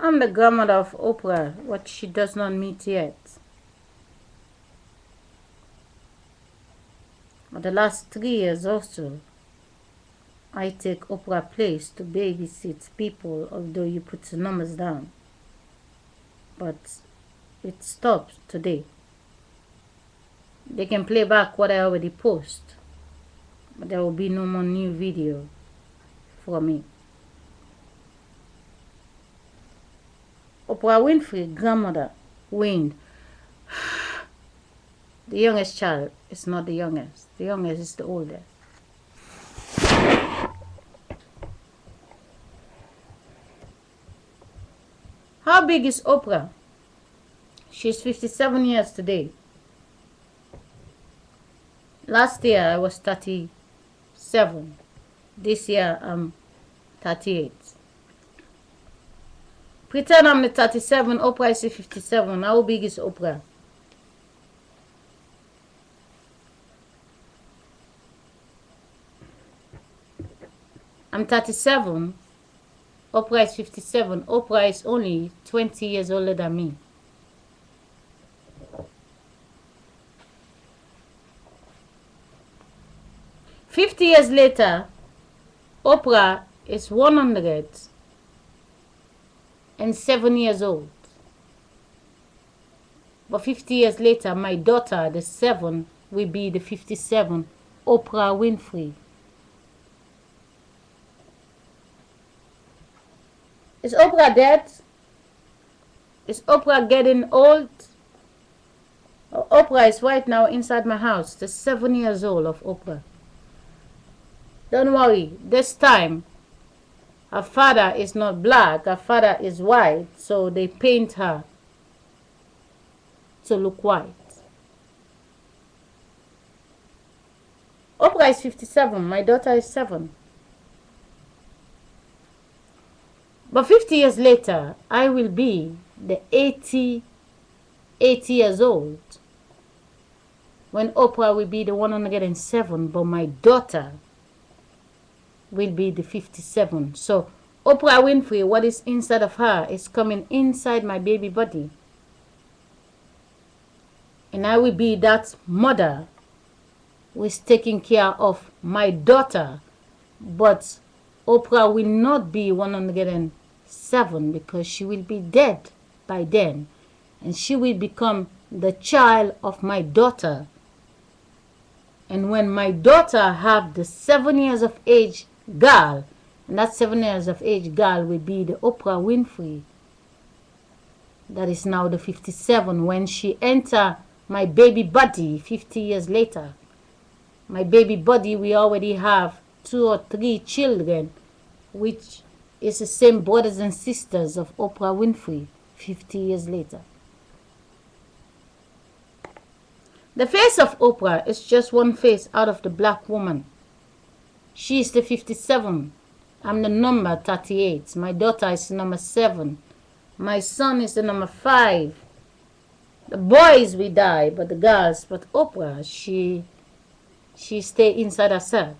I'm the grandmother of Oprah, what she does not meet yet. For the last 3 years also, I take Oprah place to babysit people, although you put the numbers down. But it stops today. They can play back what I already post, but there will be no more new video for me. Oprah Winfrey, grandmother, Wind. The youngest child is not the youngest. The youngest is the oldest. How big is Oprah? She's 57 years today. Last year I was 37. This year I'm 38. Pretend I'm the 37, Oprah is the 57. How big is Oprah? I'm 37. Oprah is 57. Oprah is only 20 years older than me. "50 years later, Oprah is 107 years old. But 50 years later, my daughter, the 7, will be the 57 Oprah Winfrey. Is Oprah dead? Is Oprah getting old? Oprah is right now inside my house, the 7 years old of Oprah. Don't worry, this time her father is not black, her father is white, so they paint her to look white. Oprah is 57, my daughter is 7. But 50 years later, I will be the 80 years old. When Oprah will be the 107, but my daughter will be the 57. So Oprah Winfrey, what is inside of her is coming inside my baby body. And I will be that mother who is taking care of my daughter. But Oprah will not be 107 because she will be dead by then. And she will become the child of my daughter. And when my daughter have the 7 years of age girl, and that 7 years of age girl will be the Oprah Winfrey, that is now the 57. When she enter my baby body 50 years later, my baby body, we already have 2 or 3 children, which is the same brothers and sisters of Oprah Winfrey 50 years later. The face of Oprah is just one face out of the black woman. She is the 57. I'm the number 38. My daughter is the number 7. My son is the number 5. The boys will die, but the girls, but Oprah, she stay inside herself.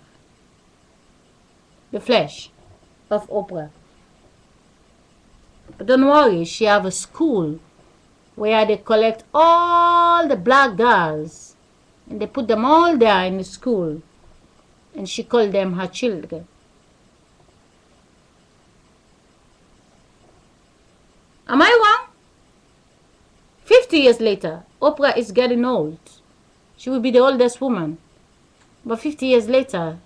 The flesh of Oprah. But don't worry, she have a school where they collect all the black girls and they put them all there in the school, and she called them her children. Am I wrong? 50 years later, Oprah is getting old. She will be the oldest woman. But 50 years later,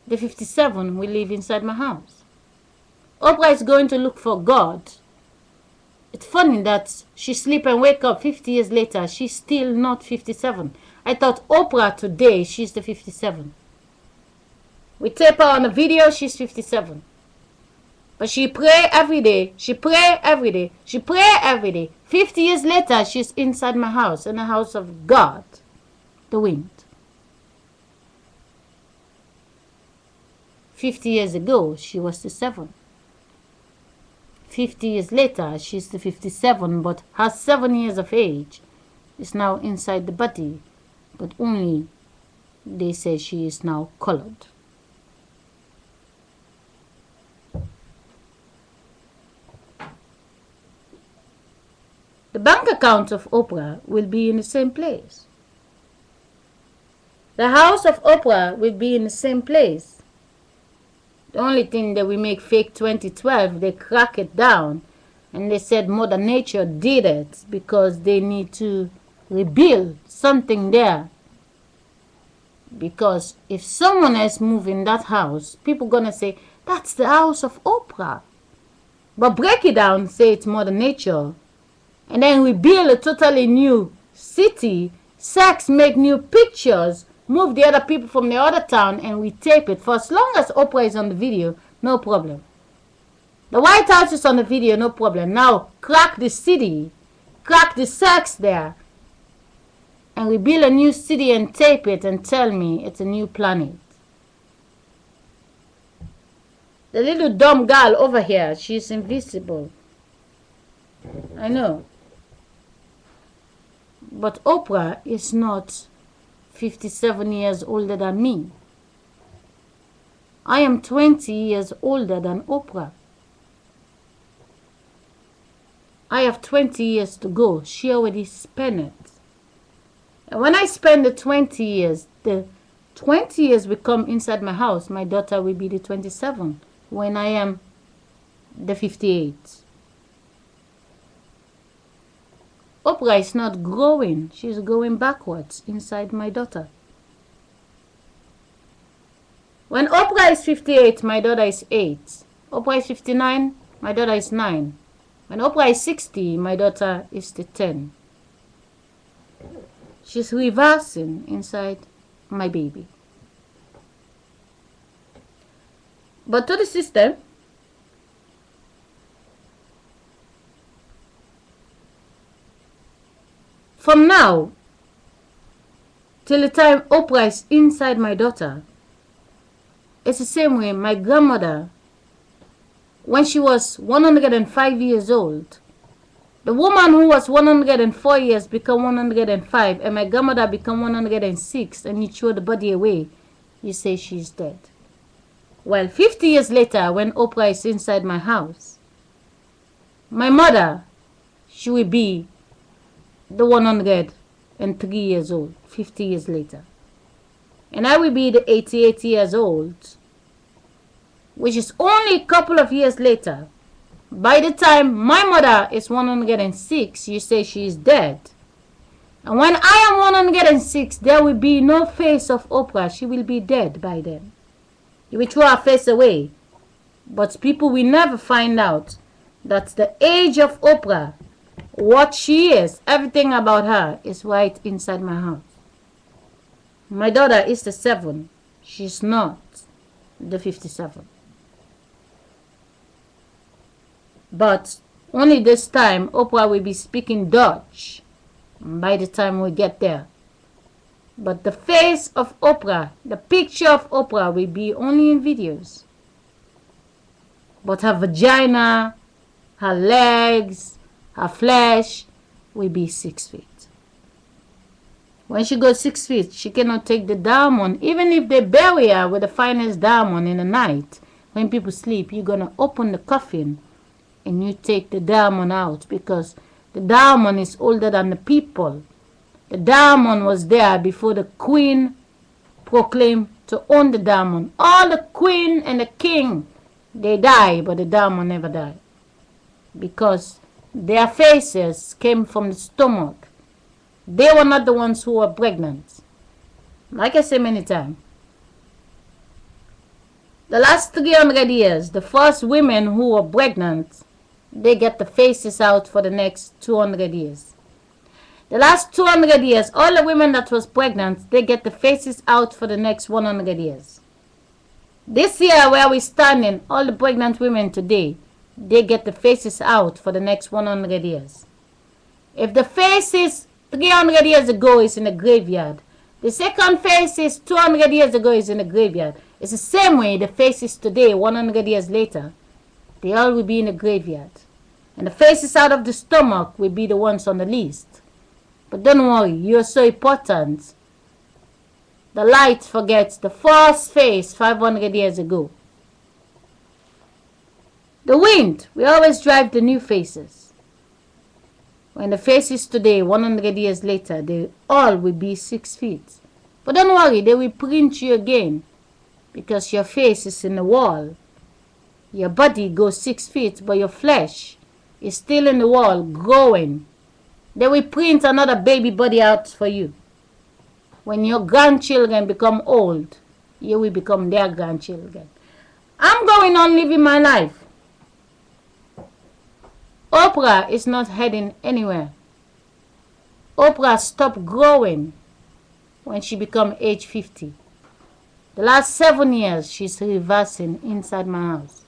the 57 will live inside my house. Oprah is going to look for God. It's funny that she sleep and wake up 50 years later. She's still not 57. I thought Oprah today, she's the 57. We tape her on a video, she's 57. But she pray every day. She pray every day. She pray every day. 50 years later, she's inside my house, in the house of God, the wind. 50 years ago, she was the 7. 50 years later, she's the 57, but her 7 years of age is now inside the body. But only, they say she is now colored. The bank account of OPRAH will be in the same place. The house of OPRAH will be in the same place. The only thing that we make fake 2012, they crack it down and they said Mother Nature did it because they need to rebuild something there. Because if someone else move in that house, people gonna say, that's the house of OPRAH. But break it down, say it's Mother Nature. And then we build a totally new city, sex, make new pictures, move the other people from the other town, and we tape it. For as long as OPRAH is on the video, no problem. The White House is on the video, no problem. Now, crack the city, crack the sex there, and we build a new city and tape it and tell me it's a new planet. The little dumb girl over here, she's invisible. I know. But OPRAH is not 57 years older than me. I am 20 years older than OPRAH. I have 20 years to go. She already spent it. And when I spend the 20 years will come inside my house. My daughter will be the 27 when I am the 58. OPRAH is not growing. She's going backwards inside my daughter. When OPRAH is 58, my daughter is 8. OPRAH is 59, my daughter is 9. When OPRAH is 60, my daughter is the 10. She's reversing inside my baby. But to the system, from now till the time OPRAH is inside my daughter, it's the same way my grandmother, when she was 105 years old, the woman who was 104 years become 105, and my grandmother become 106, and you throw the body away, you say she's dead. Well, 50 years later, when OPRAH is inside my house, my mother, she will be the 103 years old, 50 years later. And I will be the 88 years old, which is only a couple of years later. By the time my mother is 106, you say she is dead. And when I am 106, there will be no face of OPRAH. She will be dead by then. You will throw her face away. But people will never find out that the age of OPRAH, what she is, everything about her is right inside my house. My daughter is the 7. She's not the 57. But only this time, OPRAH will be speaking Dutch by the time we get there. But the face of OPRAH, the picture of OPRAH will be only in videos. But her vagina, her legs, her flesh will be 6 feet. When she goes 6 feet, she cannot take the diamond. Even if they bury her with the finest diamond in the night, when people sleep, you're going to open the coffin and you take the diamond out, because the diamond is older than the people. The diamond was there before the queen proclaimed to own the diamond. All the queen and the king, they die, but the diamond never died, because their faces came from the stomach. They were not the ones who were pregnant. Like I say many times, the last 300 years, the first women who were pregnant, they get the faces out for the next 200 years. The last 200 years, all the women that was pregnant, they get the faces out for the next 100 years. This year where we're standing, all the pregnant women today, they get the faces out for the next 100 years. If the faces 300 years ago is in the graveyard, the second faces 200 years ago is in the graveyard. It's the same way the faces today, 100 years later, they all will be in the graveyard. And the faces out of the stomach will be the ones on the list. But don't worry, you're so important. The light forgets the first face 500 years ago. The wind will always drive the new faces. When the face is today, 100 years later, they all will be 6 feet. But don't worry, they will print you again because your face is in the wall. Your body goes 6 feet, but your flesh is still in the wall, growing. They will print another baby body out for you. When your grandchildren become old, you will become their grandchildren. I'm going on living my life. Oprah is not heading anywhere. Oprah stopped growing when she became age 50. The last 7 years, she's reversing inside my house.